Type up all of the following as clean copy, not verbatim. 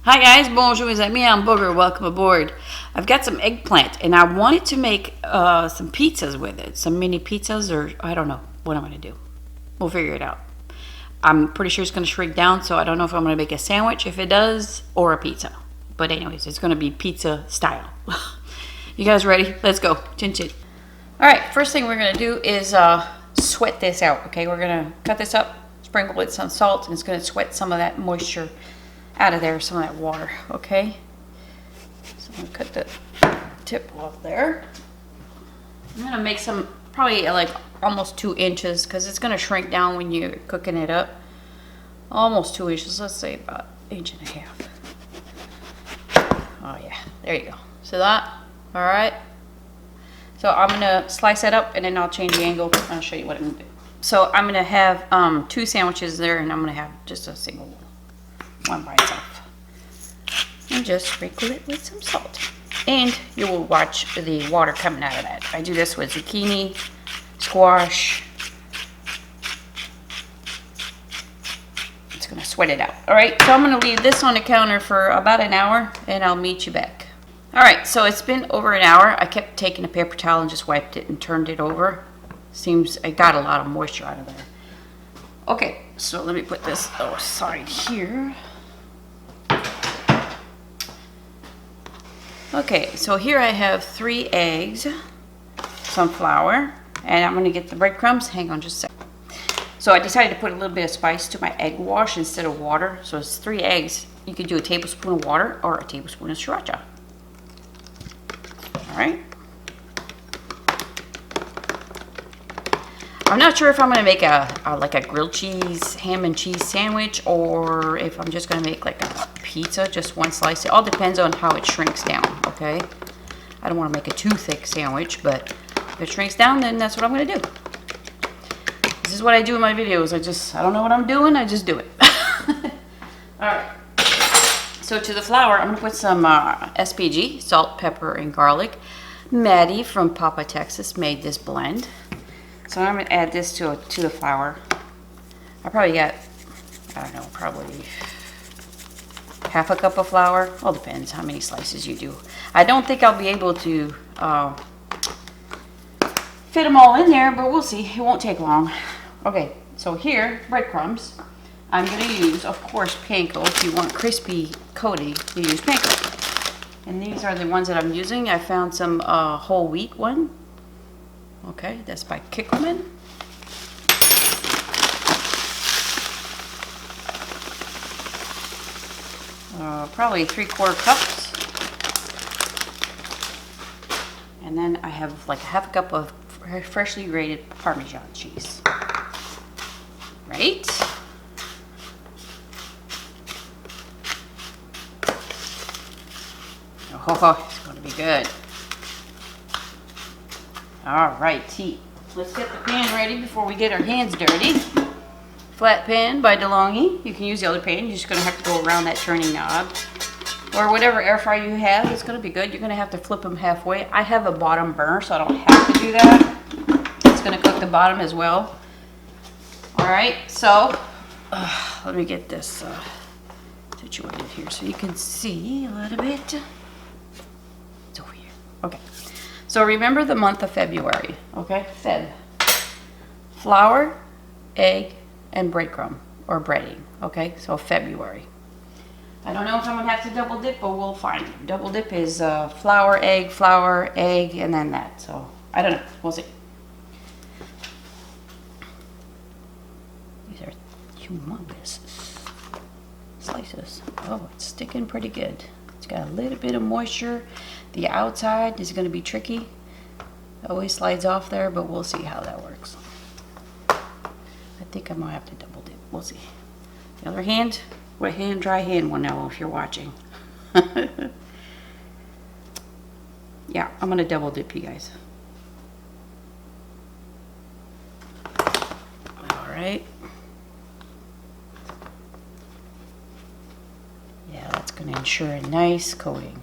Hi guys, bonjour mes amis, I'm Booger, welcome aboard. I've got some eggplant and I wanted to make some pizzas with it. Some mini pizzas, or I don't know what I'm going to do. We'll figure it out. I'm pretty sure it's going to shrink down, so I don't know if I'm going to make a sandwich if it does, or a pizza. But anyways, it's going to be pizza style. You guys ready? Let's go. Chin chin. Alright, first thing we're going to do is sweat this out, okay? We're going to cut this up, sprinkle with some salt, and it's going to sweat some of that moisture out of there, some of that water, okay? So I'm gonna cut the tip off there. I'm gonna make some, probably like almost 2 inches, because it's gonna shrink down when you're cooking it up. Almost 2 inches, let's say about 1.5 inches. Oh yeah, there you go. So that, all right. So I'm gonna slice that up and then I'll change the angle. I'll show you what I'm gonna do. So I'm gonna have 2 sandwiches there, and I'm gonna have just a single one by itself, and just sprinkle it with some salt, and you will watch the water coming out of that. I do this with zucchini, squash. It's gonna sweat it out. All right, so I'm gonna leave this on the counter for about an hour, and I'll meet you back. All right, so it's been over an hour. I kept taking a paper towel and just wiped it and turned it over. Seems I got a lot of moisture out of there. Okay, so let me put this aside here. Okay, so here I have 3 eggs, some flour, and I'm going to get the breadcrumbs. Hang on just a second. So I decided to put a little bit of spice to my egg wash instead of water. So it's 3 eggs. You could do a tablespoon of water or a tablespoon of sriracha. All right. I'm not sure if I'm going to make like a grilled cheese, ham and cheese sandwich, or if I'm just going to make like a pizza, just 1 slice. It all depends on how it shrinks down, okay? I don't want to make a too thick sandwich, but if it shrinks down, then that's what I'm going to do. This is what I do in my videos. I don't know what I'm doing, I just do it. Alright. So to the flour, I'm going to put some SPG, salt, pepper, and garlic. Maddie from Papa, Texas made this blend. So I'm going to add this to the flour. I probably got, I don't know, probably half a cup of flour. All depends how many slices you do. I don't think I'll be able to fit them all in there, but we'll see. It won't take long. Okay, so here, breadcrumbs. I'm going to use, of course, panko. If you want crispy coating, you use panko. And these are the ones that I'm using. I found some whole wheat one. Okay, that's by Kickelman. Probably 3/4 cups. And then I have like ½ cup of freshly grated Parmesan cheese. Right? Oh, it's going to be good. Alrighty, let's get the pan ready before we get our hands dirty. Flat pan by DeLonghi. You can use the other pan. You're just going to have to go around that turning knob. Or whatever air fryer you have, it's going to be good. You're going to have to flip them halfway. I have a bottom burner, so I don't have to do that. It's going to cook the bottom as well. Alright, so let me get this situated here so you can see a little bit. It's over here. Okay. So remember the month of February, okay? Feb. Flour, egg, and breadcrumb, or breading, okay? So February. I don't know if I'm going to have to double dip, but we'll find. Double dip is flour, egg, and then that. So I don't know. We'll see. These are humongous slices. Oh, it's sticking pretty good. It's got a little bit of moisture. The outside is going to be tricky. It always slides off there, but we'll see how that works. I think I'm going to have to double dip. We'll see. The other hand, wet hand, dry hand will know if you're watching. Yeah, I'm going to double dip you guys. Alright. Yeah, that's going to ensure a nice coating.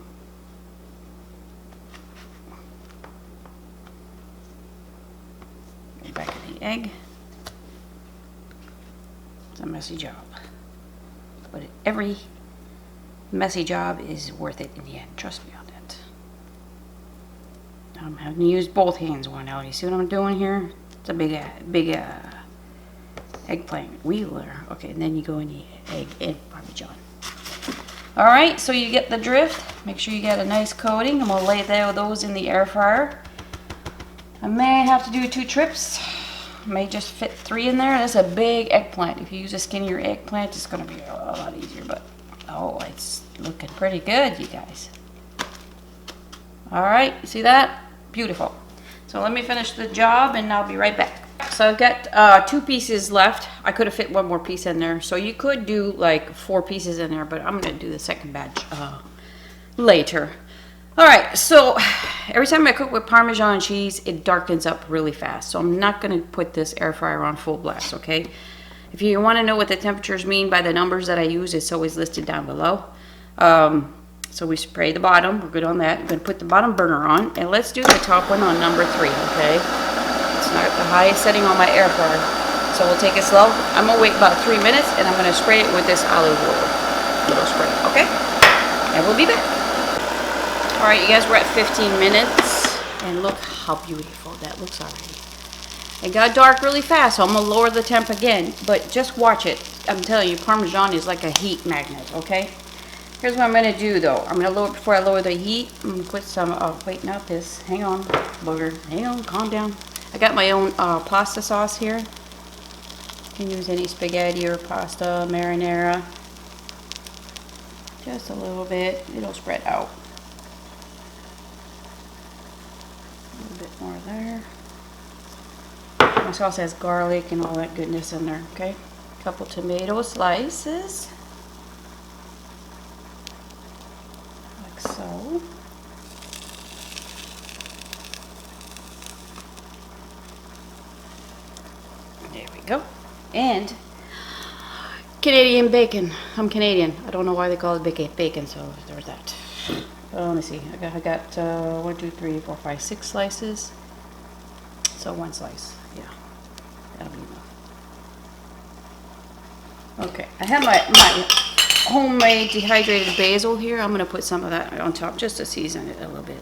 Back in the egg. It's a messy job. But every Messy job is worth it in the end. Trust me on that. I'm having to use both hands one out. You see what I'm doing here? It's a big eggplant wheeler. Okay, and then you go in the egg and Parmesan. All right, so you get the drift. Make sure you get a nice coating. I'm gonna lay those in the air fryer. I may have to do 2 trips. I may just fit 3 in there. That's a big eggplant. If you use a skinnier eggplant, it's gonna be a lot easier. But oh, it's looking pretty good, you guys. All right, see that? Beautiful. So let me finish the job and I'll be right back. So I've got 2 pieces left. I could have fit 1 more piece in there. So you could do like 4 pieces in there, but I'm gonna do the second batch later. All right, so every time I cook with Parmesan cheese, it darkens up really fast. So I'm not gonna put this air fryer on full blast, okay? If you wanna know what the temperatures mean by the numbers that I use, it's always listed down below. So we spray the bottom, we're good on that. I'm gonna put the bottom burner on, and let's do the top one on number 3, okay? It's not the highest setting on my air fryer. So we'll take it slow. I'm gonna wait about 3 minutes, and I'm gonna spray it with this olive oil. Little spray, okay? And we'll be back. All right, you guys, we're at 15 minutes, and look how beautiful that looks already. It got dark really fast, so I'm gonna lower the temp again, but just watch it. I'm telling you, Parmesan is like a heat magnet, okay? Here's what I'm gonna do though. I'm gonna lower, before I lower the heat, I'm gonna put some, oh wait, not this. Hang on, booger, hang on, calm down. I got my own pasta sauce here. You can use any spaghetti or pasta, marinara. Just a little bit, it'll spread out. A little bit more there. My sauce has garlic and all that goodness in there, okay? A couple tomato slices. Like so. There we go. And Canadian bacon. I'm Canadian. I don't know why they call it bacon, so there's that. Let me see. I got 1, 2, 3, 4, 5, 6 slices. So 1 slice. Yeah. That'll be enough. Okay. I have my homemade dehydrated basil here. I'm going to put some of that on top just to season it a little bit.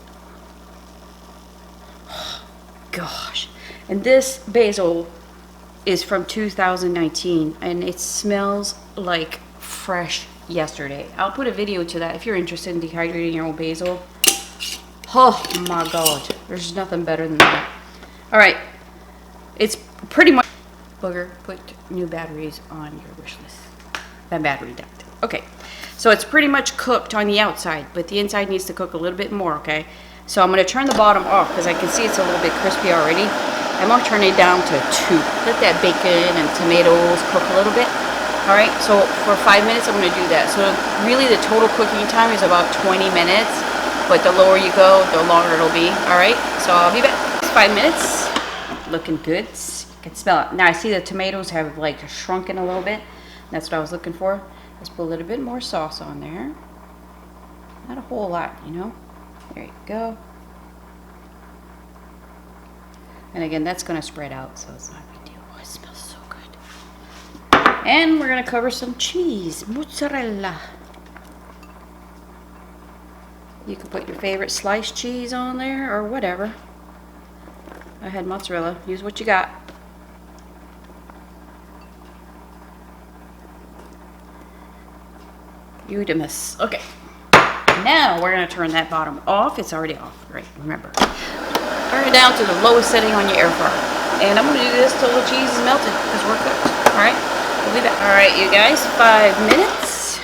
Gosh. And this basil is from 2019 and it smells like fresh yesterday. I'll put a video to that if you're interested in dehydrating your own basil. Oh my god, there's nothing better than that. All right, it's pretty much booger. Put new batteries on your wish list. That battery died. Okay, so it's pretty much cooked on the outside, but the inside needs to cook a little bit more. Okay, so I'm going to turn the bottom off because I can see it's a little bit crispy already. I'm going to turn it down to 2. Let that bacon and tomatoes cook a little bit. All right, so for 5 minutes, I'm going to do that. So really the total cooking time is about 20 minutes, but the lower you go, the longer it'll be. All right, so I'll be back. It's 5 minutes. Looking good. You can smell it. Now I see the tomatoes have like shrunken a little bit. That's what I was looking for. Let's put a little bit more sauce on there. Not a whole lot, you know. There you go. And again, that's going to spread out, so it's not a big deal. Oh, it smells so good. And we're going to cover some cheese, mozzarella. You can put your favorite sliced cheese on there or whatever. I had mozzarella. Use what you got. Udimus. Okay. Now we're going to turn that bottom off. It's already off, right? Remember. Turn it down to the lowest setting on your air fryer. And I'm going to do this till the cheese is melted because we're cooked. Alright? We'll be back. Alright, you guys. 5 minutes.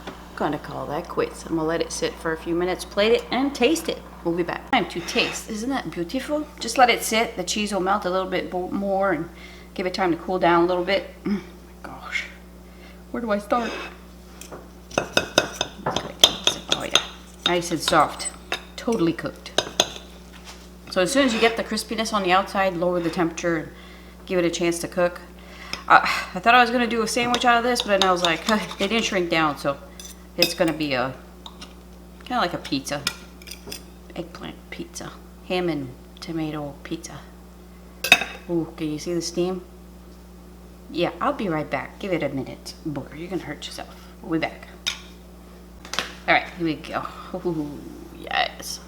I'm going to call that quits. I'm going to let it sit for a few minutes, plate it, and taste it. We'll be back. Time to taste. Isn't that beautiful? Just let it sit. The cheese will melt a little bit more and give it time to cool down a little bit. Oh my gosh. Where do I start? Oh yeah. Nice and soft. Totally cooked. So as soon as you get the crispiness on the outside, lower the temperature and give it a chance to cook. I thought I was going to do a sandwich out of this, but then I was like, they didn't shrink down, so it's going to be a kind of like a pizza. Eggplant pizza. Ham and tomato pizza. Ooh, can you see the steam? Yeah, I'll be right back. Give it a minute. Booger, you're going to hurt yourself. We'll be back. All right, here we go. Ooh, yes.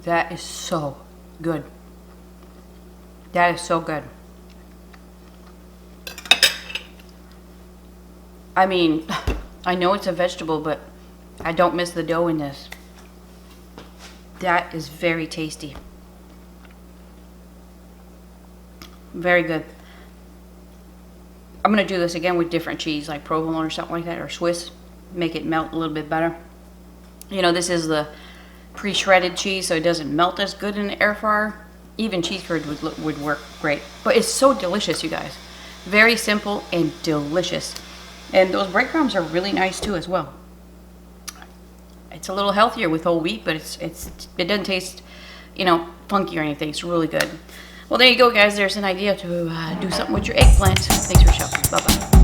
That is so good. That is so good. I mean, I know it's a vegetable, but I don't miss the dough in this. That is very tasty. Very good. I'm gonna do this again with different cheese, like provolone or something like that, or Swiss. Make it melt a little bit better. You know, this is the pre-shredded cheese, so it doesn't melt as good in the air fryer. Even cheese curd would work great. But it's so delicious, you guys. Very simple and delicious. And those breadcrumbs are really nice too as well. It's a little healthier with whole wheat, but it doesn't taste, you know, funky or anything. It's really good. Well, there you go, guys. There's an idea to do something with your eggplant. Thanks for shopping. Bye-bye.